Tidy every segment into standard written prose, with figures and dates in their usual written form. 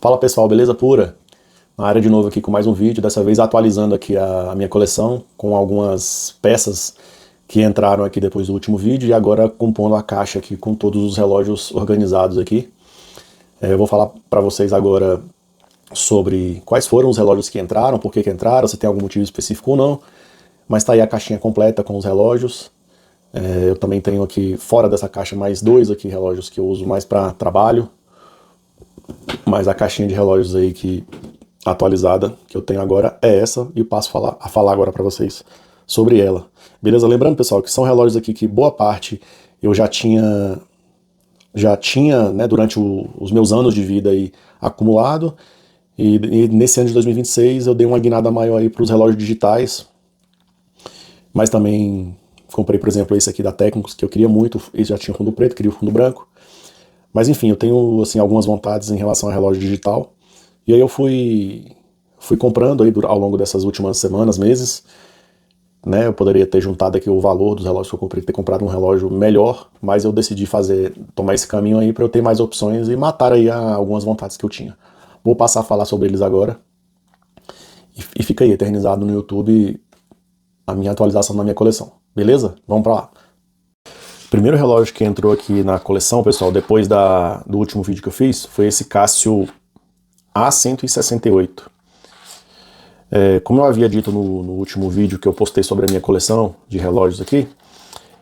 Fala pessoal, beleza pura? Na área de novo aqui com mais um vídeo, dessa vez atualizando aqui a minha coleção com algumas peças que entraram aqui depois do último vídeo e agora compondo a caixa aqui com todos os relógios organizados aqui. Eu vou falar para vocês agora sobre quais foram os relógios que entraram, por que entraram, se tem algum motivo específico ou não, mas tá aí a caixinha completa com os relógios. Eu também tenho aqui, fora dessa caixa, mais dois aqui relógios que eu uso mais para trabalho. Mas a caixinha de relógios aí que atualizada que eu tenho agora é essa, e eu passo a falar agora para vocês sobre ela. Beleza? Lembrando, pessoal, que são relógios aqui que boa parte eu já tinha né, durante os meus anos de vida aí acumulado, e nesse ano de 2026 eu dei uma guinada maior aí para os relógios digitais, mas também comprei, por exemplo, esse aqui da Tecnicus, que eu queria muito. Esse já tinha fundo preto, queria o fundo branco. Mas enfim, eu tenho assim algumas vontades em relação ao relógio digital. E aí eu fui comprando aí ao longo dessas últimas semanas, meses, né? Eu poderia ter juntado aqui o valor dos relógios que eu comprei, ter comprado um relógio melhor, mas eu decidi tomar esse caminho aí para eu ter mais opções e matar aí algumas vontades que eu tinha. Vou passar a falar sobre eles agora. E fica aí eternizado no YouTube a minha atualização da minha coleção. Beleza? Vamos para lá. O primeiro relógio que entrou aqui na coleção, pessoal, depois do último vídeo que eu fiz, foi esse Casio A168. Como eu havia dito no último vídeo que eu postei sobre a minha coleção de relógios aqui,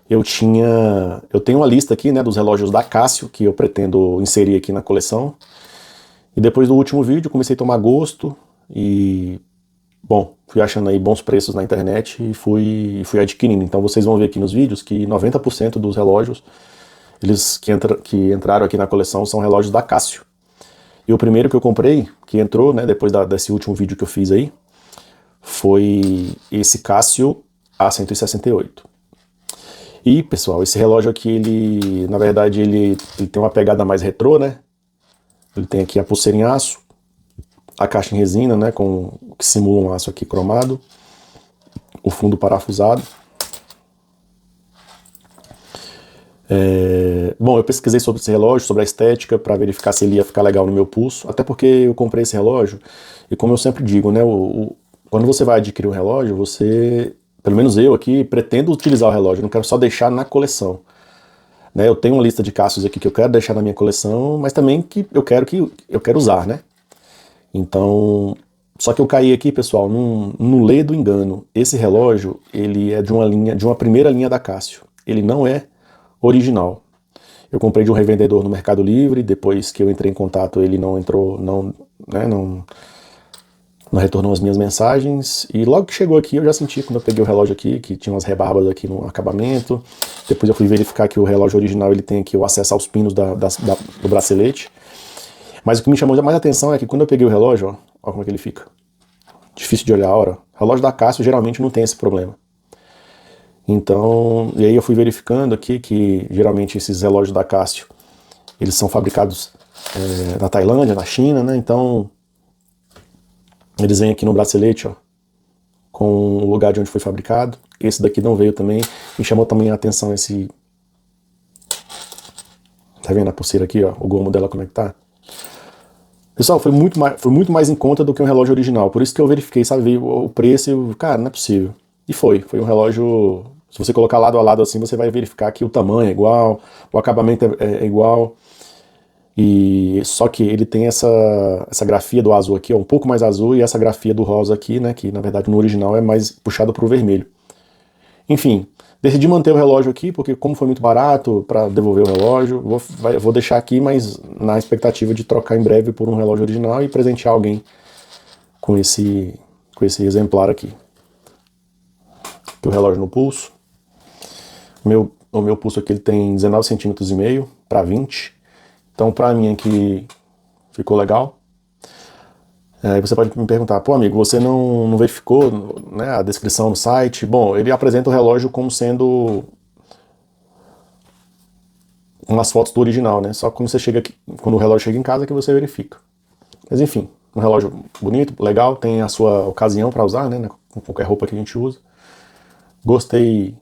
eu tenho uma lista aqui, né, dos relógios da Casio que eu pretendo inserir aqui na coleção. E depois do último vídeo comecei a tomar gosto e, bom, fui achando aí bons preços na internet e fui adquirindo. Então vocês vão ver aqui nos vídeos que 90% dos relógios que entraram aqui na coleção são relógios da Casio. E o primeiro que eu comprei, que entrou, né, depois desse último vídeo que eu fiz aí, foi esse Casio A168. E, pessoal, esse relógio aqui, na verdade, ele tem uma pegada mais retrô, né? Ele tem aqui a pulseira em aço, a caixa em resina, né, que simula um aço aqui cromado, o fundo parafusado. Bom, eu pesquisei sobre esse relógio, sobre a estética, para verificar se ele ia ficar legal no meu pulso, até porque eu comprei esse relógio, e como eu sempre digo, né, quando você vai adquirir um relógio, pelo menos eu aqui, pretendo utilizar o relógio, não quero só deixar na coleção. Né, eu tenho uma lista de Casios aqui que eu quero deixar na minha coleção, mas também que eu quero usar, né? Então, só que eu caí aqui, pessoal, num ledo engano. Esse relógio, ele é de uma primeira linha da Casio. Ele não é original. Eu comprei de um revendedor no Mercado Livre, depois que eu entrei em contato, ele não retornou as minhas mensagens, e logo que chegou aqui eu já senti, quando eu peguei o relógio aqui, que tinha umas rebarbas aqui no acabamento. Depois eu fui verificar que o relógio original ele tem aqui o acesso aos pinos do bracelete. Mas o que me chamou mais atenção é que quando eu peguei o relógio, ó como é que ele fica. Difícil de olhar a hora. O relógio da Casio geralmente não tem esse problema. Então, e aí eu fui verificando aqui que geralmente esses relógios da Casio, eles são fabricados na Tailândia, na China, né? Então, eles vêm aqui no bracelete, ó, com o lugar de onde foi fabricado. Esse daqui não veio também. Me chamou também a atenção esse... Tá vendo a pulseira aqui, ó? O gomo dela como é que tá? Pessoal, foi muito mais em conta do que um relógio original. Por isso que eu verifiquei, sabe, vi o preço e eu, cara, não é possível. E foi um relógio... Se você colocar lado a lado assim, você vai verificar que o tamanho é igual, o acabamento é igual. E só que ele tem essa grafia do azul aqui, ó, um pouco mais azul, e essa grafia do rosa aqui, né, que na verdade no original é mais puxado para o vermelho. Enfim, decidi manter o relógio aqui, porque como foi muito barato para devolver o relógio, vou deixar aqui, mas na expectativa de trocar em breve por um relógio original e presentear alguém com esse exemplar aqui. Aqui o relógio no pulso. O meu pulso aqui ele tem 19,5 centímetros para 20. Então, pra mim aqui ficou legal. Aí você pode me perguntar, pô amigo, você não verificou, né, a descrição no site? Bom, ele apresenta o relógio como sendo umas fotos do original, né? Só quando quando o relógio chega em casa que você verifica. Mas enfim, um relógio bonito, legal, tem a sua ocasião para usar, né, com qualquer roupa que a gente usa. Gostei,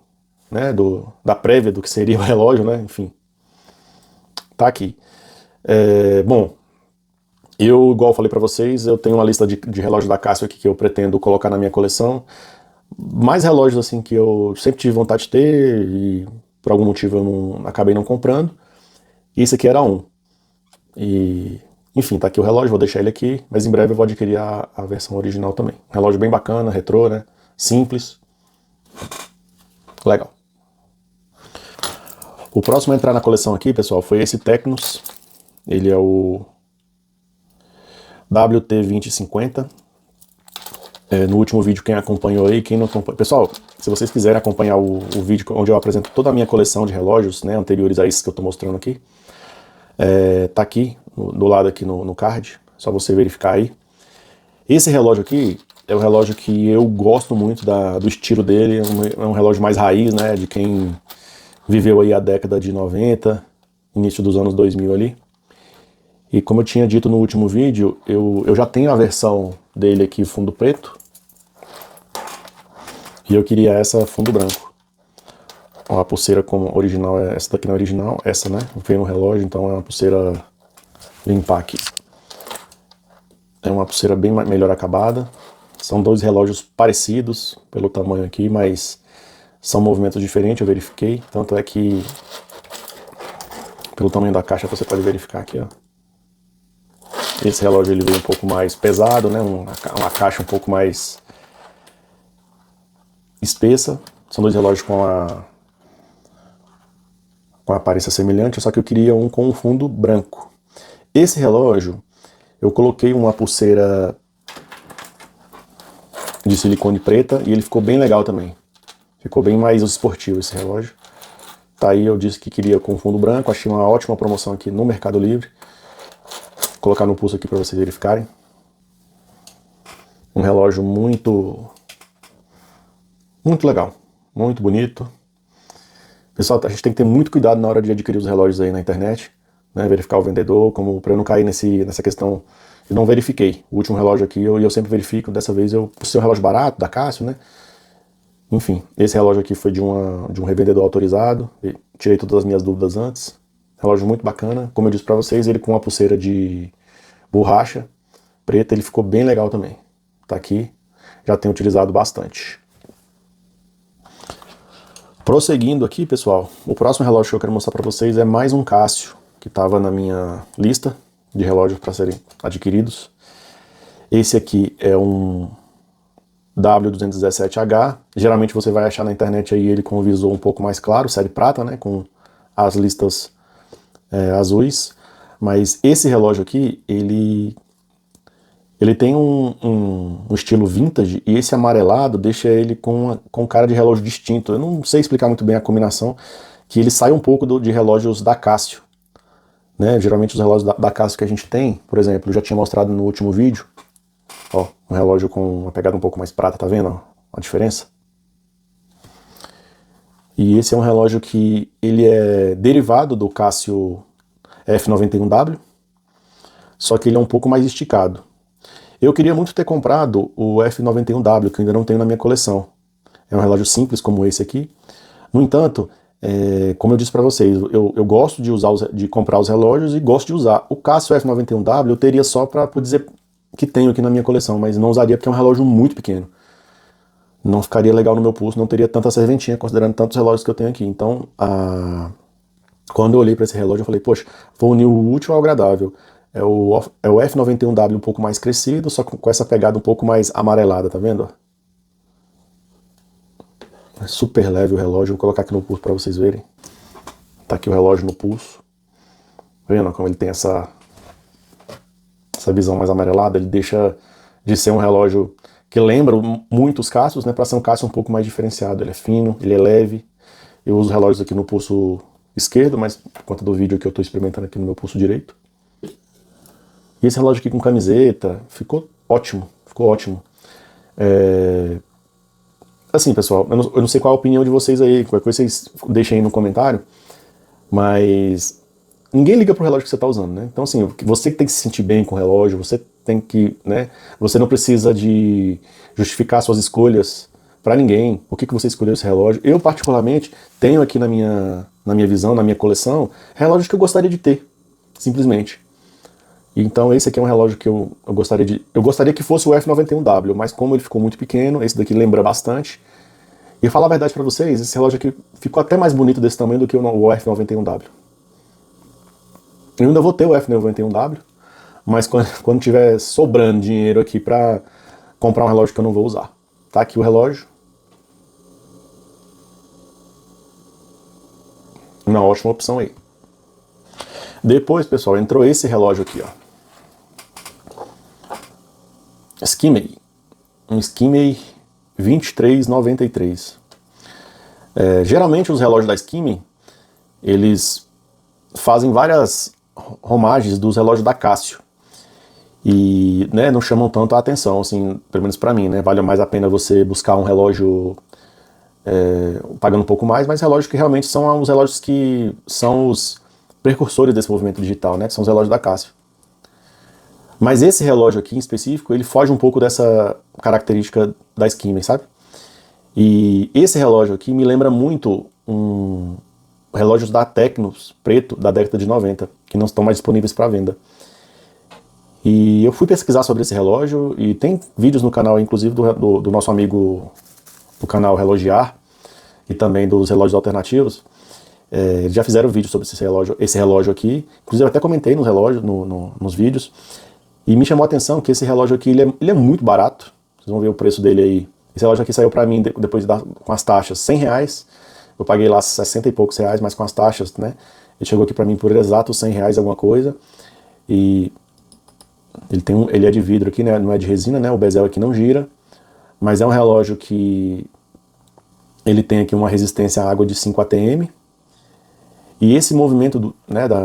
né, da prévia do que seria o relógio, né? Enfim, tá aqui. Bom, Eu, igual eu falei para vocês, eu tenho uma lista de relógios da Casio aqui que eu pretendo colocar na minha coleção. Mais relógios assim que eu sempre tive vontade de ter e por algum motivo eu acabei não comprando. E esse aqui era um. E, enfim, tá aqui o relógio, vou deixar ele aqui, mas em breve eu vou adquirir a versão original também. Relógio bem bacana, retrô, né? Simples. Legal. O próximo a entrar na coleção aqui, pessoal, foi esse Tecnos. Ele é o WT2050. No último vídeo, quem acompanhou aí, quem não acompanhou... Pessoal, se vocês quiserem acompanhar o vídeo onde eu apresento toda a minha coleção de relógios, né, anteriores a esses que eu tô mostrando aqui, tá aqui, do lado aqui no card, só você verificar aí. Esse relógio aqui é o relógio que eu gosto muito do estilo dele, é um relógio mais raiz, né, de quem viveu aí a década de 90, início dos anos 2000 ali. E como eu tinha dito no último vídeo, eu já tenho a versão dele aqui fundo preto. E eu queria essa fundo branco. Ó, a pulseira como original, essa daqui não é original, essa, né? Veio no relógio, então é uma pulseira limpar aqui. É uma pulseira bem melhor acabada. São dois relógios parecidos pelo tamanho aqui, mas são movimentos diferentes, eu verifiquei. Tanto é que pelo tamanho da caixa você pode verificar aqui, ó. Esse relógio ele veio um pouco mais pesado, né? Uma caixa um pouco mais espessa. São dois relógios com a aparência semelhante, só que eu queria um com um fundo branco. Esse relógio, eu coloquei uma pulseira de silicone preta e ele ficou bem legal também. Ficou bem mais esportivo esse relógio. Tá aí, eu disse que queria com fundo branco, achei uma ótima promoção aqui no Mercado Livre. Vou colocar no pulso aqui para vocês verificarem. Um relógio muito legal, muito bonito. Pessoal, a gente tem que ter muito cuidado na hora de adquirir os relógios aí na internet, né? Verificar o vendedor, como para eu não cair nessa questão. Eu não verifiquei. O último relógio aqui eu sempre verifico. Dessa vez por ser um relógio barato da Casio, né? Enfim, esse relógio aqui foi de um revendedor autorizado. Tirei todas as minhas dúvidas antes. Relógio muito bacana. Como eu disse para vocês, ele com uma pulseira de borracha preta, ele ficou bem legal também. Tá aqui, já tenho utilizado bastante. Prosseguindo aqui, pessoal, o próximo relógio que eu quero mostrar para vocês é mais um Casio, que estava na minha lista de relógios para serem adquiridos. Esse aqui é um W217H. Geralmente você vai achar na internet aí ele com o visor um pouco mais claro, série prata, né, com as listas azuis. Mas esse relógio aqui, ele tem um estilo vintage e esse amarelado deixa ele com cara de relógio distinto. Eu não sei explicar muito bem a combinação, que ele sai um pouco de relógios da Casio, né? Geralmente os relógios da Casio que a gente tem, por exemplo, eu já tinha mostrado no último vídeo, ó, um relógio com uma pegada um pouco mais prata, tá vendo ó, a diferença? E esse é um relógio que ele é derivado do Casio F91W, só que ele é um pouco mais esticado. Eu queria muito ter comprado o F91W, que eu ainda não tenho na minha coleção. É um relógio simples como esse aqui. No entanto, como eu disse para vocês, eu gosto de comprar os relógios e gosto de usar. O Casio F91W eu teria só para dizer que tenho aqui na minha coleção, mas não usaria porque é um relógio muito pequeno. Não ficaria legal no meu pulso, não teria tanta serventinha, considerando tantos relógios que eu tenho aqui. Então, quando eu olhei para esse relógio, eu falei, poxa, vou unir o útil ao agradável. É o F91W um pouco mais crescido, só com essa pegada um pouco mais amarelada, tá vendo? É super leve o relógio, vou colocar aqui no pulso para vocês verem. Tá aqui o relógio no pulso. Tá vendo como ele tem essa visão mais amarelada? Ele deixa de ser um relógio que lembra muito os Casios, né, para ser um Casio um pouco mais diferenciado. Ele é fino, ele é leve. Eu uso relógios aqui no pulso esquerdo, mas por conta do vídeo que eu estou experimentando aqui no meu pulso direito. E esse relógio aqui com camiseta, ficou ótimo, ficou ótimo. Assim, pessoal, eu não sei qual a opinião de vocês aí, qualquer coisa vocês deixem aí no comentário, mas ninguém liga pro relógio que você está usando, né? Então, assim, você que tem que se sentir bem com o relógio, você tem que, né? Você não precisa de justificar suas escolhas para ninguém. Por que você escolheu esse relógio? Eu, particularmente, tenho aqui na minha visão, na minha coleção, relógios que eu gostaria de ter, simplesmente. Então esse aqui é um relógio que eu gostaria que fosse o F91W, mas como ele ficou muito pequeno, esse daqui lembra bastante. E falar a verdade para vocês, esse relógio aqui ficou até mais bonito desse tamanho do que o F91W. Eu ainda vou ter o F91W, mas quando tiver sobrando dinheiro aqui para comprar um relógio que eu não vou usar. Tá aqui o relógio. Uma ótima opção aí. Depois, pessoal, entrou esse relógio aqui, ó. Skimei. Um Skimei 2393. Geralmente os relógios da Skimei, eles fazem várias homagens dos relógios da Casio. E, né, não chamam tanto a atenção, assim, pelo menos pra mim, né? Vale mais a pena você buscar um relógio pagando um pouco mais, mas relógios que realmente são os relógios que são os precursores desse movimento digital, né? Que são os relógios da Casio. Mas esse relógio aqui em específico, ele foge um pouco dessa característica da Skimei, sabe? E esse relógio aqui me lembra muito relógios da Tecnos preto da década de 90, que não estão mais disponíveis para venda. E eu fui pesquisar sobre esse relógio e tem vídeos no canal, inclusive do nosso amigo do canal Relogiar e também dos relógios alternativos. Eles já fizeram vídeo sobre esse relógio aqui. Inclusive eu até comentei nos relógios, nos vídeos. E me chamou a atenção que esse relógio aqui ele é muito barato. Vocês vão ver o preço dele aí. Esse relógio aqui saiu para mim depois com as taxas R$100. Eu paguei lá 60 e poucos reais, mas com as taxas, né? Ele chegou aqui para mim por exato R$100 alguma coisa. E ele é de vidro aqui, né? Não é de resina, né? O bezel aqui não gira. Mas é um relógio que ele tem aqui uma resistência à água de 5 atm. E esse movimento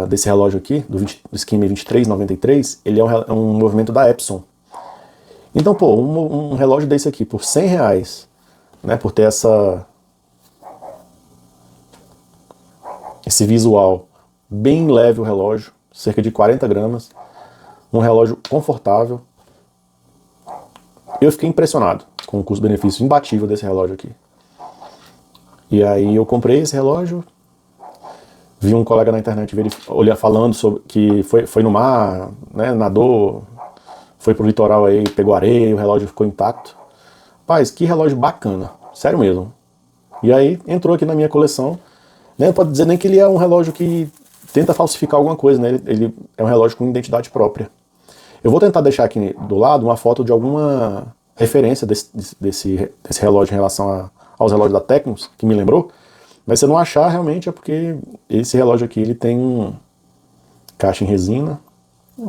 desse relógio aqui, do Skimei 2393, ele é um movimento da Epson. Então, pô, um relógio desse aqui por R$100, né, por ter esse visual bem leve o relógio, cerca de 40 gramas, um relógio confortável. Eu fiquei impressionado com o custo-benefício imbatível desse relógio aqui. E aí eu comprei esse relógio. Vi um colega na internet falando sobre que foi no mar, né, nadou, foi pro litoral aí, pegou areia, o relógio ficou intacto. Rapaz, que relógio bacana, sério mesmo. E aí entrou aqui na minha coleção, né, não pode dizer nem que ele é um relógio que tenta falsificar alguma coisa, né, ele é um relógio com identidade própria. Eu vou tentar deixar aqui do lado uma foto de alguma referência desse relógio em relação aos relógios da Tecnos, que me lembrou. Mas se eu não achar, realmente é porque esse relógio aqui ele tem caixa em resina,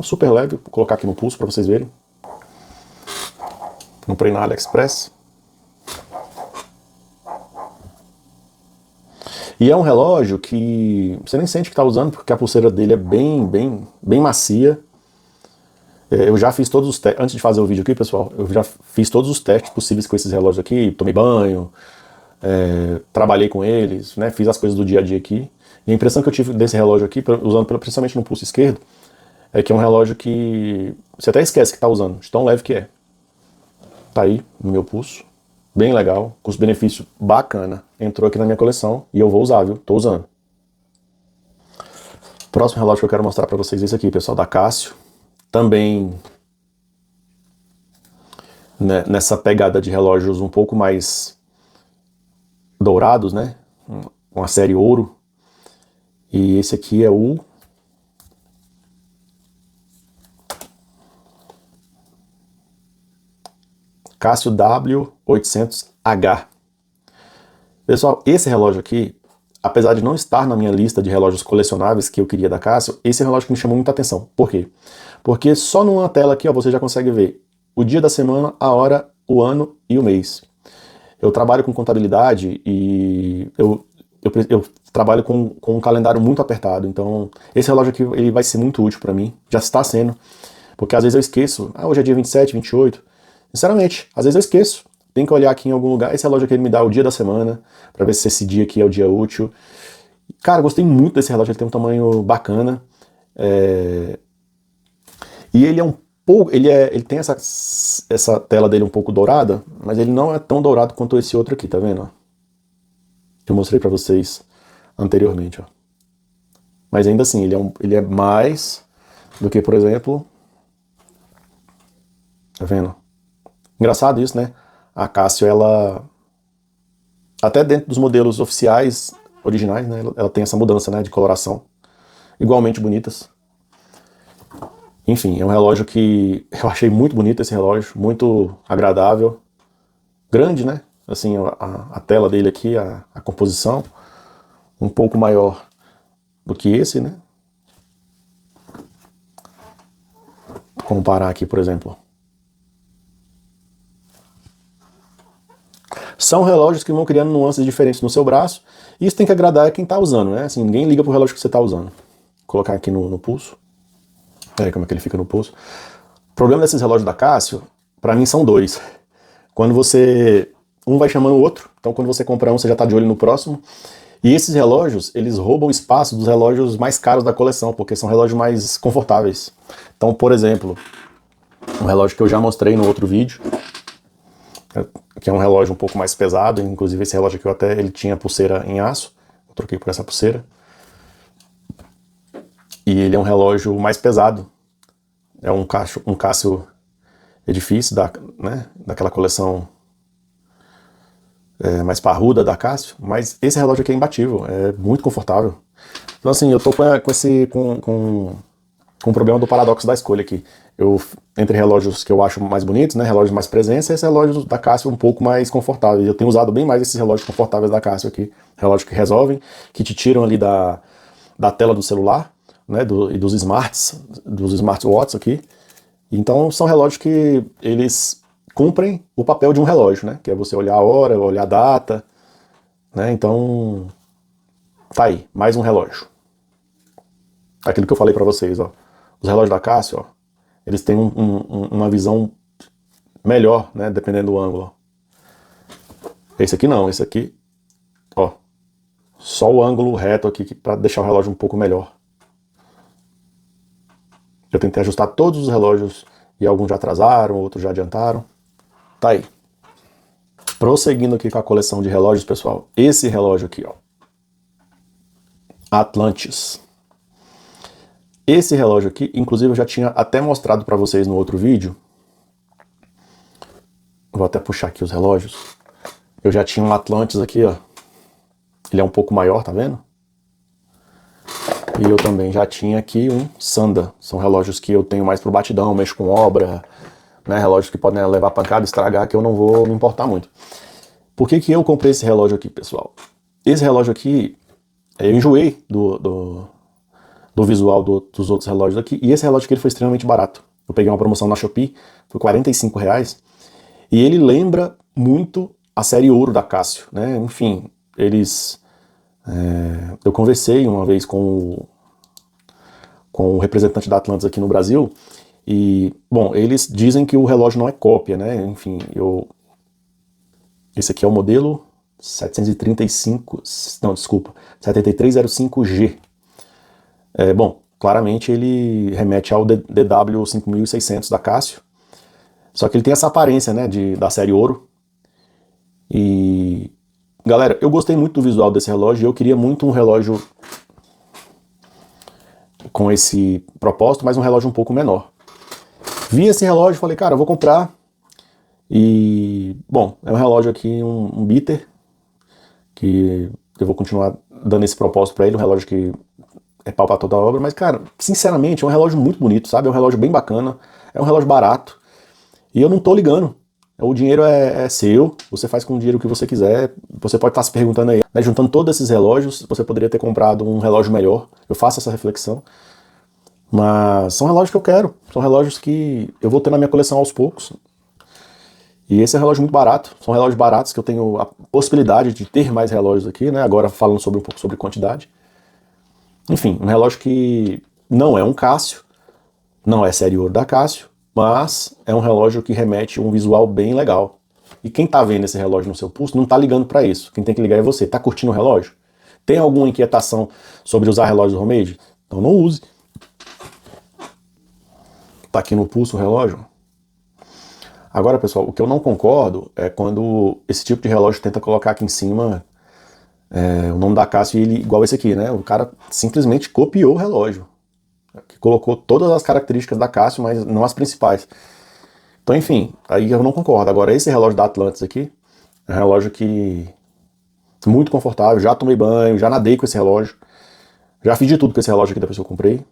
super leve, vou colocar aqui no pulso para vocês verem. Comprei na AliExpress. E é um relógio que você nem sente que está usando, porque a pulseira dele é bem macia. Eu já fiz todos os testes, antes de fazer o vídeo aqui, pessoal, eu já fiz todos os testes possíveis com esses relógios aqui, tomei banho, trabalhei com eles, né, fiz as coisas do dia a dia aqui. E a impressão que eu tive desse relógio aqui, usando principalmente no pulso esquerdo, é que é um relógio que você até esquece que está usando, de tão leve que é. Tá aí no meu pulso, bem legal, custo-benefício bacana. Entrou aqui na minha coleção e eu vou usar, viu? Tô usando. Próximo relógio que eu quero mostrar para vocês é esse aqui, pessoal, da Casio. Também né, nessa pegada de relógios um pouco mais dourados, né? Uma série ouro. E esse aqui é o Casio W800H. Pessoal, esse relógio aqui, apesar de não estar na minha lista de relógios colecionáveis que eu queria da Casio, esse é um relógio que me chamou muita atenção. Por quê? Porque só numa tela aqui, ó, você já consegue ver o dia da semana, a hora, o ano e o mês. Eu trabalho com contabilidade e eu trabalho com um calendário muito apertado, então esse relógio aqui ele vai ser muito útil para mim, já está sendo, porque às vezes eu esqueço, hoje é dia 27, 28, sinceramente, às vezes eu esqueço, tem que olhar aqui em algum lugar, esse relógio aqui ele me dá o dia da semana, para ver se esse dia aqui é o dia útil. Cara, gostei muito desse relógio, ele tem um tamanho bacana, e ele é um pouco, ele tem essa tela dele um pouco dourada, mas ele não é tão dourado quanto esse outro aqui, tá vendo? Que eu mostrei pra vocês anteriormente, ó. Mas ainda assim, ele é mais do que, por exemplo, Tá vendo? Engraçado isso, né? A Casio, ela... Até dentro dos modelos oficiais, originais, né? Ela tem essa mudança, né, de coloração. Igualmente bonitas. Enfim, é um relógio que eu achei muito bonito esse relógio, muito agradável. Grande, né? Assim, a tela dele aqui, a composição, um pouco maior do que esse, né? Comparar aqui, por exemplo. São relógios que vão criando nuances diferentes no seu braço, e isso tem que agradar quem está usando, né? Assim, ninguém liga pro relógio que você está usando. Vou colocar aqui no pulso. Olha como é que ele fica no pulso. O problema desses relógios da Casio, para mim, são dois. Quando você... Um vai chamando o outro, então quando você compra um, você já está de olho no próximo. E esses relógios, eles roubam espaço dos relógios mais caros da coleção, porque são relógios mais confortáveis. Então, por exemplo, um relógio que eu já mostrei no outro vídeo, que é um relógio um pouco mais pesado, inclusive esse relógio aqui ele tinha pulseira em aço, eu troquei por essa pulseira. E ele é um relógio mais pesado, é um Casio Edifício, né, daquela coleção mais parruda da Casio, mas esse relógio aqui é imbatível, é muito confortável. Então assim, eu tô com o problema do paradoxo da escolha aqui. Entre relógios que eu acho mais bonitos, né, relógios mais presença, e esse relógio da Casio um pouco mais confortável. Eu tenho usado bem mais esses relógios confortáveis da Casio aqui, relógios que resolvem, que te tiram ali da tela do celular, né, e dos smartwatches aqui. Então são relógios que eles cumprem o papel de um relógio, né, que é você olhar a hora, olhar a data, né, então tá aí, mais um relógio. Aquilo que eu falei para vocês, ó, os relógios da Casio, ó, eles têm uma visão melhor, né, dependendo do ângulo. Esse aqui não, esse aqui, ó, só o ângulo reto aqui para deixar o relógio um pouco melhor. Eu tentei ajustar todos os relógios e alguns já atrasaram, outros já adiantaram. Tá aí. Prosseguindo aqui com a coleção de relógios, pessoal, esse relógio aqui, ó, Atlantis. Esse relógio aqui, inclusive eu já tinha até mostrado para vocês no outro vídeo. Vou até puxar aqui os relógios. Eu já tinha um Atlantis aqui, ó. Ele é um pouco maior, tá vendo? E eu também já tinha aqui um Sanda. São relógios que eu tenho mais pro batidão, mexo com obra, né? Relógios que podem levar pancada, estragar, que eu não vou me importar muito. Por que eu comprei esse relógio aqui, pessoal? Esse relógio aqui, eu enjoei do visual dos outros relógios aqui, e esse relógio aqui ele foi extremamente barato. Eu peguei uma promoção na Shopee, foi R$45, e ele lembra muito a série Ouro da Casio, né? Enfim, eu conversei uma vez com o representante da Atlantis aqui no Brasil, e, bom, eles dizem que o relógio não é cópia, né? Enfim, esse aqui é o modelo 7305G. Bom, claramente ele remete ao DW5600 da Casio, só que ele tem essa aparência, né, da série Ouro. E, galera, eu gostei muito do visual desse relógio e eu queria muito um relógio com esse propósito, mas um relógio um pouco menor. Vi esse relógio e falei, cara, eu vou comprar. E, bom, é um relógio aqui, um beater, que eu vou continuar dando esse propósito para ele, um relógio que é pau pra toda a obra, mas, cara, sinceramente, é um relógio muito bonito, sabe? É um relógio bem bacana, é um relógio barato, e eu não tô ligando. O dinheiro é seu, você faz com o dinheiro o que você quiser. Você pode estar se perguntando aí, né, juntando todos esses relógios, você poderia ter comprado um relógio melhor. Eu faço essa reflexão. Mas são relógios que eu quero, são relógios que eu vou ter na minha coleção aos poucos. E esse é um relógio muito barato, são relógios baratos que eu tenho a possibilidade de ter mais relógios aqui, né? Agora falando um pouco sobre quantidade. Enfim, um relógio que não é um Casio, não é série Ouro da Casio, mas é um relógio que remete um visual bem legal. E quem tá vendo esse relógio no seu pulso não tá ligando para isso. Quem tem que ligar é você. Tá curtindo o relógio? Tem alguma inquietação sobre usar relógios homemade? Então não use. Tá aqui no pulso o relógio. Agora, pessoal, o que eu não concordo é quando esse tipo de relógio tenta colocar aqui em cima o nome da Casio, ele igual esse aqui, né? O cara simplesmente copiou o relógio. Que colocou todas as características da Casio, mas não as principais. Então, enfim, aí eu não concordo. Agora, esse relógio da Atlantis aqui, é um relógio que muito confortável, já tomei banho, já nadei com esse relógio, já fiz de tudo com esse relógio aqui depois que eu comprei.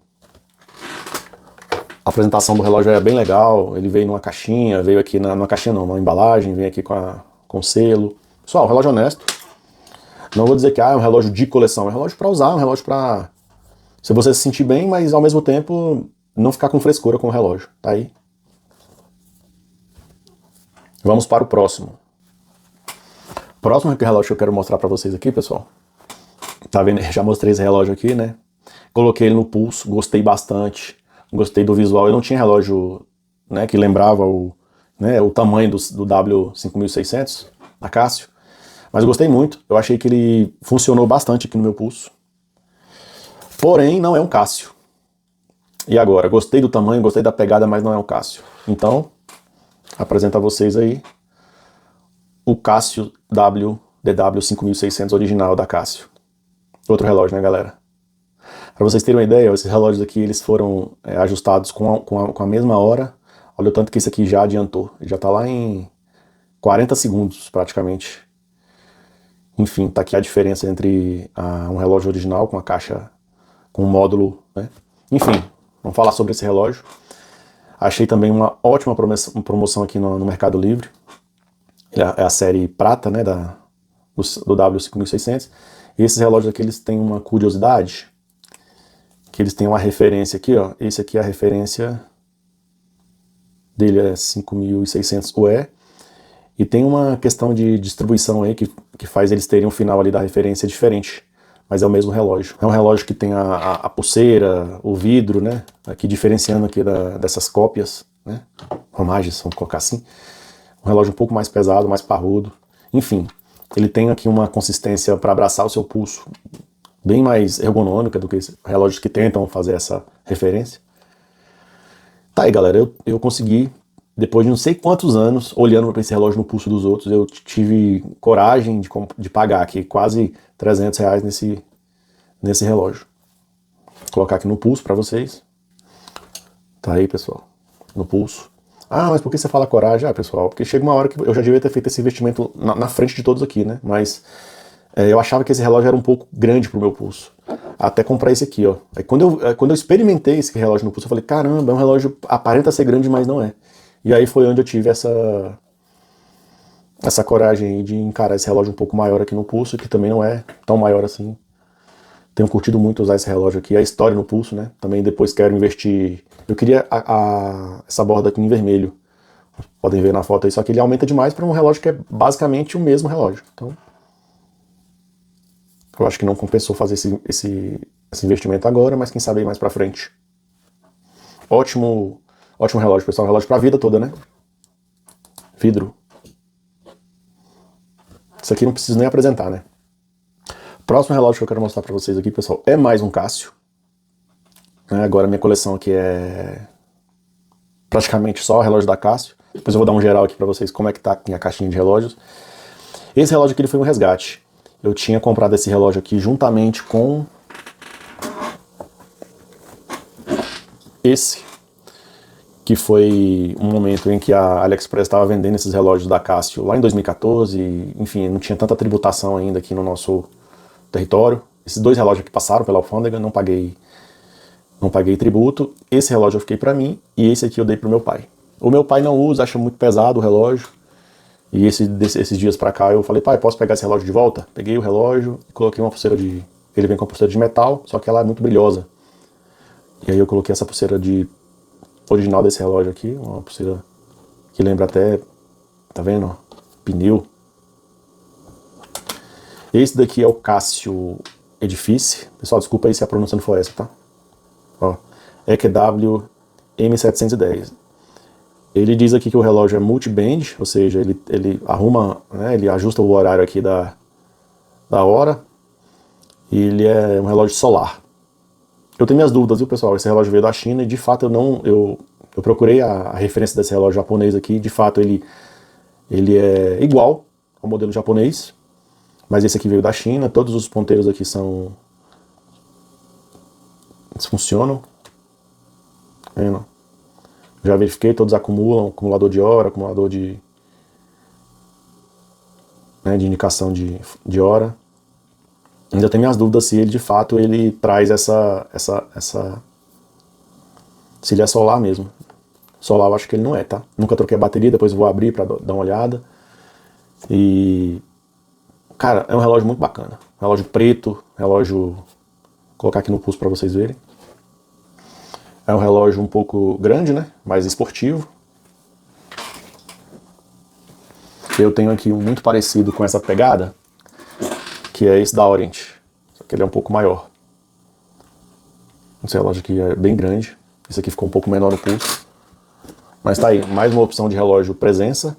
A apresentação do relógio é bem legal, ele veio numa caixinha, veio aqui numa caixinha não, numa embalagem, vem aqui com selo. Pessoal, relógio honesto. Não vou dizer que é um relógio de coleção, é um relógio para usar, um relógio para se você se sentir bem, mas ao mesmo tempo não ficar com frescura com o relógio. Tá aí. Vamos para o próximo. Próximo relógio que eu quero mostrar para vocês aqui, pessoal. Tá vendo? Já mostrei esse relógio aqui, né? Coloquei ele no pulso, gostei bastante. Gostei do visual. Eu não tinha relógio, né, que lembrava o tamanho do W5600, da Casio. Mas eu gostei muito. Eu achei que ele funcionou bastante aqui no meu pulso. Porém, não é um Casio. E agora? Gostei do tamanho, gostei da pegada, mas não é um Casio. Então, apresento a vocês aí o Casio DW5600 original da Casio. Outro relógio, né, galera? Para vocês terem uma ideia, esses relógios aqui eles foram ajustados com a mesma hora. Olha o tanto que esse aqui já adiantou. Ele já está lá em 40 segundos, praticamente. Enfim, tá aqui a diferença entre um relógio original com a caixa, com um módulo, né? Enfim, vamos falar sobre esse relógio. Achei também uma ótima promoção aqui no Mercado Livre. É a série prata, né, do W5600. E esses relógios aqui, eles têm uma curiosidade, que eles têm uma referência aqui, ó. Esse aqui é a referência dele, é 5600 UE. E tem uma questão de distribuição aí que faz eles terem um final ali da referência diferente. Mas é o mesmo relógio. É um relógio que tem a pulseira, o vidro, né? Aqui diferenciando aqui dessas cópias, né? Romagens, vamos colocar assim. Um relógio um pouco mais pesado, mais parrudo. Enfim, ele tem aqui uma consistência para abraçar o seu pulso bem mais ergonômica do que relógios que tentam fazer essa referência. Tá aí, galera, eu consegui, depois de não sei quantos anos, olhando para esse relógio no pulso dos outros, eu tive coragem de pagar aqui quase R$300 nesse relógio. Vou colocar aqui no pulso para vocês. Tá aí, pessoal, no pulso. Ah, mas por que você fala coragem? Ah, pessoal, porque chega uma hora que eu já devia ter feito esse investimento na frente de todos aqui, né? Mas eu achava que esse relógio era um pouco grande pro meu pulso. Até comprar esse aqui, ó. Aí quando eu experimentei esse relógio no pulso, eu falei, caramba, é um relógio, aparenta ser grande, mas não é. E aí foi onde eu tive essa coragem de encarar esse relógio um pouco maior aqui no pulso, que também não é tão maior assim. Tenho curtido muito usar esse relógio aqui, a história no pulso, né? Também depois quero investir. Eu queria essa borda aqui em vermelho. Podem ver na foto aí, só que ele aumenta demais para um relógio que é basicamente o mesmo relógio. Então, eu acho que não compensou fazer esse investimento agora, mas quem sabe aí mais para frente. Ótimo relógio, pessoal. Relógio para a vida toda, né? Vidro. Isso aqui não preciso nem apresentar, né? Próximo relógio que eu quero mostrar para vocês aqui, pessoal, é mais um Casio. Agora minha coleção aqui é praticamente só relógio da Casio. Depois eu vou dar um geral aqui para vocês como é que tá aqui a caixinha de relógios. Esse relógio aqui ele foi um resgate. Eu tinha comprado esse relógio aqui juntamente com esse, que foi um momento em que a AliExpress estava vendendo esses relógios da Casio lá em 2014, enfim, não tinha tanta tributação ainda aqui no nosso território. Esses dois relógios aqui passaram pela alfândega, não paguei tributo. Esse relógio eu fiquei para mim e esse aqui eu dei pro meu pai. O meu pai não usa, acha muito pesado o relógio. E esses dias pra cá eu falei, pai, posso pegar esse relógio de volta? Peguei o relógio e coloquei uma pulseira de... Ele vem com uma pulseira de metal, só que ela é muito brilhosa. E aí eu coloquei essa pulseira original desse relógio aqui, uma pulseira que lembra até, tá vendo? Pneu. Esse daqui é o Casio Edifice. Pessoal, desculpa aí se a pronúncia não for essa, tá? Ó, EQW M710. Ele diz aqui que o relógio é multiband, ou seja, ele arruma, né, ele ajusta o horário aqui da hora. E ele é um relógio solar. Eu tenho minhas dúvidas, viu, pessoal? Esse relógio veio da China e de fato eu procurei a referência desse relógio japonês aqui. De fato ele é igual ao modelo japonês, mas esse aqui veio da China. Todos os ponteiros aqui eles funcionam. Vendo? Já verifiquei, todos acumulam, acumulador de hora, acumulador de, né, de indicação de hora. Ainda tenho minhas dúvidas se ele de fato ele traz se ele é solar mesmo. Solar eu acho que ele não é, tá? Nunca troquei a bateria, depois vou abrir pra dar uma olhada. E, cara, é um relógio muito bacana. Relógio preto, relógio... Vou colocar aqui no pulso pra vocês verem. É um relógio um pouco grande, né? Mais esportivo. Eu tenho aqui um muito parecido com essa pegada, que é esse da Orient. Só que ele é um pouco maior. Esse relógio aqui é bem grande. Esse aqui ficou um pouco menor no pulso. Mas tá aí, mais uma opção de relógio presença,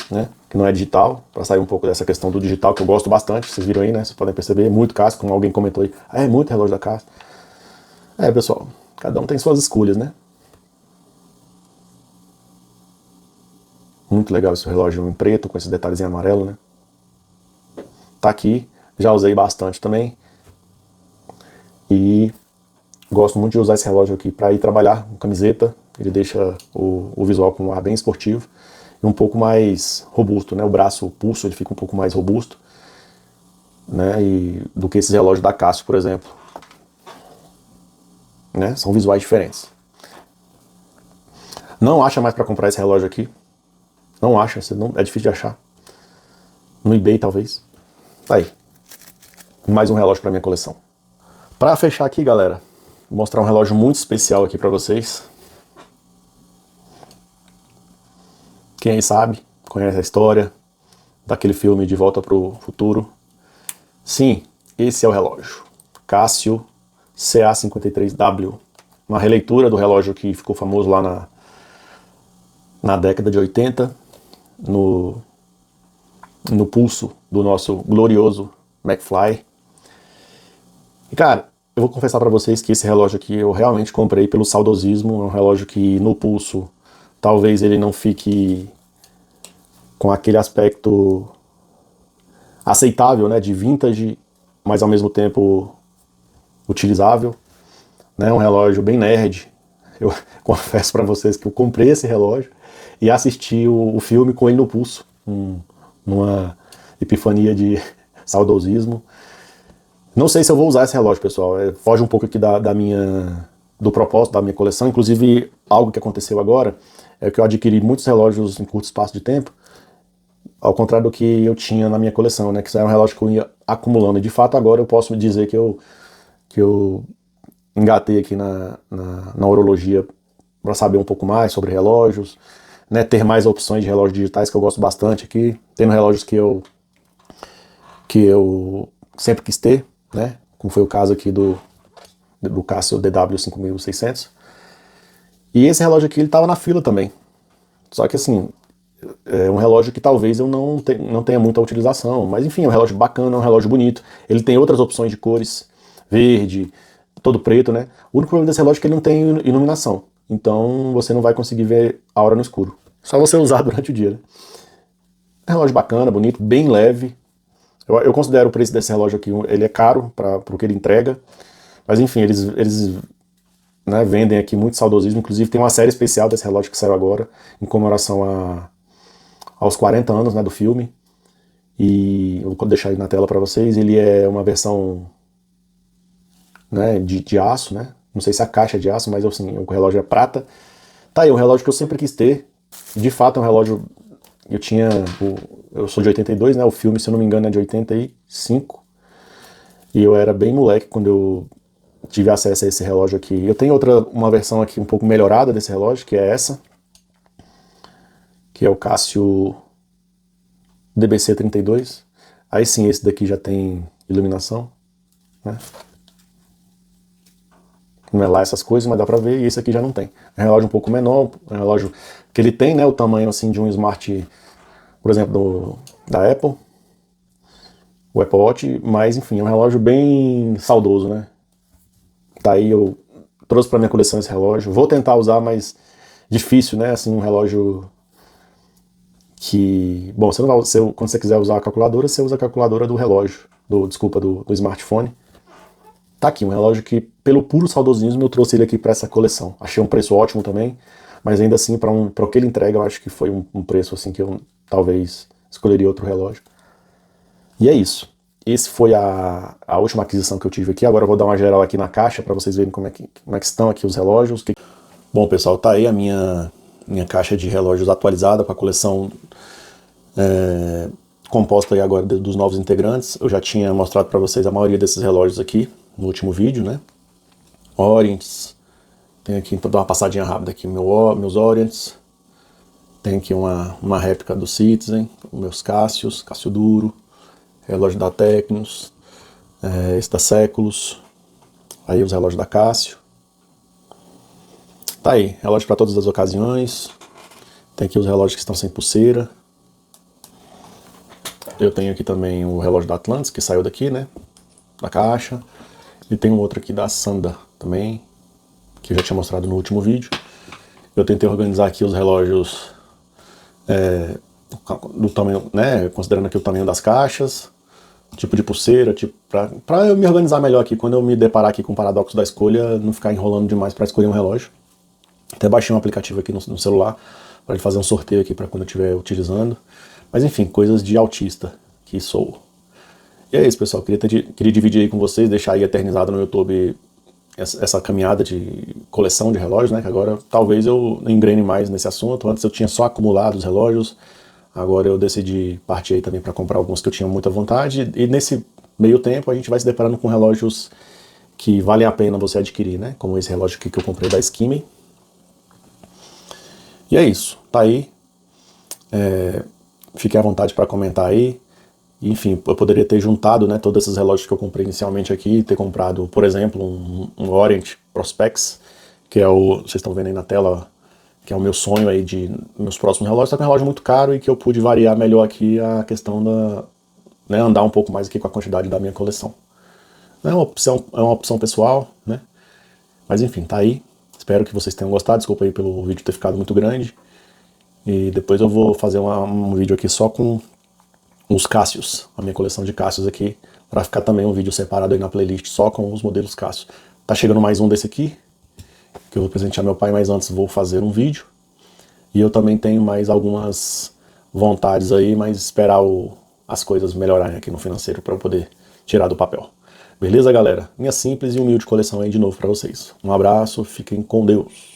né? Que não é digital, para sair um pouco dessa questão do digital, que eu gosto bastante. Vocês viram aí, né? Vocês podem perceber, muito Casio, como alguém comentou aí. Ah, é muito relógio da Casio. É, pessoal, cada um tem suas escolhas, né? Muito legal esse relógio em preto, com esses detalhes em amarelo, né? Tá aqui, já usei bastante também. E gosto muito de usar esse relógio aqui para ir trabalhar com camiseta. Ele deixa o visual com um ar bem esportivo e um pouco mais robusto, né? O braço, o pulso, ele fica um pouco mais robusto, né? Do que esses relógios da Casio, por exemplo. Né? São visuais diferentes. Não acha mais para comprar esse relógio aqui. Não acha, é difícil de achar. No eBay, talvez. Tá aí. Mais um relógio para minha coleção. Para fechar aqui, galera, vou mostrar um relógio muito especial aqui para vocês. Quem aí sabe, conhece a história daquele filme De Volta para o Futuro. Sim, esse é o relógio. Casio CA53W. Uma releitura do relógio que ficou famoso lá na década de 80, no pulso do nosso glorioso McFly. E cara, eu vou confessar para vocês que esse relógio aqui eu realmente comprei pelo saudosismo. É um relógio que no pulso talvez ele não fique com aquele aspecto aceitável, né, de vintage, mas ao mesmo tempo utilizável, né, um relógio bem nerd. Eu confesso para vocês que eu comprei esse relógio e assisti o filme com ele no pulso, numa epifania de saudosismo. Não sei se eu vou usar esse relógio, pessoal. Foge um pouco aqui do propósito da minha coleção. Inclusive, algo que aconteceu agora é que eu adquiri muitos relógios em curto espaço de tempo, ao contrário do que eu tinha na minha coleção, né? Que era um relógio que eu ia acumulando. E de fato, agora eu posso dizer que eu engatei aqui na urologia para saber um pouco mais sobre relógios, né? Ter mais opções de relógios digitais, que eu gosto bastante aqui. Tendo relógios que eu sempre quis ter, né? Como foi o caso aqui do Casio DW5600. E esse relógio aqui, ele estava na fila também. Só que assim, é um relógio que talvez eu não tenha muita utilização. Mas enfim, é um relógio bacana, é um relógio bonito. Ele tem outras opções de cores, verde, todo preto, né? O único problema desse relógio é que ele não tem iluminação. Então você não vai conseguir ver a hora no escuro. Só você usar durante o dia, né? É um relógio bacana, bonito, bem leve. Eu considero o preço desse relógio aqui, ele é caro para o que ele entrega. Mas enfim, eles né, vendem aqui muito saudosismo. Inclusive tem uma série especial desse relógio que saiu agora, em comemoração aos 40 anos, né, do filme. E eu vou deixar ele na tela para vocês. Ele é uma versão, né, de aço, né? Não sei se a caixa é de aço, mas assim, o relógio é prata. Tá aí, um relógio que eu sempre quis ter. De fato, é um relógio... Eu sou de 82, né? O filme, se eu não me engano, é de 85. E eu era bem moleque quando eu tive acesso a esse relógio aqui. Eu tenho uma versão aqui um pouco melhorada desse relógio, que é essa. Que é o Casio DBC32. Aí sim, esse daqui já tem iluminação, né? Não é lá essas coisas, mas dá pra ver, e esse aqui já não tem. É um relógio um pouco menor, é um relógio que ele tem, né, o tamanho assim de um smart, por exemplo, da Apple, o Apple Watch, mas enfim, é um relógio bem saudoso, né? Tá aí, eu trouxe pra minha coleção esse relógio, vou tentar usar, mas difícil, né, assim, um relógio que... Bom, você não vai, quando você quiser usar a calculadora, você usa a calculadora do relógio, do smartphone. Tá aqui, um relógio que, pelo puro saudosismo, eu trouxe ele aqui para essa coleção. Achei um preço ótimo também. mas ainda assim, para o que ele entrega, eu acho que foi um preço assim que eu talvez escolheria outro relógio. E é isso. Esse foi a última aquisição que eu tive aqui. Agora eu vou dar uma geral aqui na caixa para vocês verem como é que estão aqui os relógios. Bom, pessoal, tá aí a minha caixa de relógios atualizada com a coleção composta aí agora dos novos integrantes. Eu já tinha mostrado para vocês a maioria desses relógios aqui no último vídeo, né? Orients. Tem aqui, para dar uma passadinha rápida aqui, meus Orients. Tem aqui uma réplica do Citizen, meus Cássio Duro, relógio da Tecnos, esse da Séculos, aí os relógios da Cássio. Tá aí, relógio para todas as ocasiões. Tem aqui os relógios que estão sem pulseira. Eu tenho aqui também o relógio da Atlantis, que saiu daqui, né, da caixa. E tem um outro aqui da Sanda também, que eu já tinha mostrado no último vídeo. Eu tentei organizar aqui os relógios do tamanho, né, considerando aqui o tamanho das caixas, tipo de pulseira, tipo, para eu me organizar melhor aqui, quando eu me deparar aqui com o paradoxo da escolha, não ficar enrolando demais para escolher um relógio. Até baixei um aplicativo aqui no celular para fazer um sorteio aqui para quando eu estiver utilizando. Mas enfim, coisas de autista que sou. E é isso, pessoal. Queria dividir aí com vocês, deixar aí eternizado no YouTube essa caminhada de coleção de relógios, né? Que agora talvez eu engrene mais nesse assunto. Antes eu tinha só acumulado os relógios, agora eu decidi partir aí também para comprar alguns que eu tinha muita vontade. E nesse meio tempo a gente vai se deparando com relógios que valem a pena você adquirir, né? Como esse relógio aqui que eu comprei da Skimmy. E é isso, tá aí. Fique à vontade para comentar aí. Enfim, eu poderia ter juntado, né, todos esses relógios que eu comprei inicialmente aqui, ter comprado, por exemplo, um Orient Prospex, que é vocês estão vendo aí na tela, que é o meu sonho aí de meus próximos relógios. Só que é um relógio muito caro e que eu pude variar melhor aqui a questão da, né, andar um pouco mais aqui com a quantidade da minha coleção. É uma opção pessoal, né? Mas enfim, tá aí. Espero que vocês tenham gostado. Desculpa aí pelo vídeo ter ficado muito grande. E depois eu vou fazer um vídeo aqui só com os Cássios, a minha coleção de Cássios aqui, para ficar também um vídeo separado aí na playlist só com os modelos Cássio. Tá chegando mais um desse aqui, que eu vou presentear meu pai, mas antes vou fazer um vídeo. E eu também tenho mais algumas vontades aí, mas esperar as coisas melhorarem aqui no financeiro para eu poder tirar do papel. Beleza, galera? Minha simples e humilde coleção aí de novo para vocês. Um abraço, fiquem com Deus.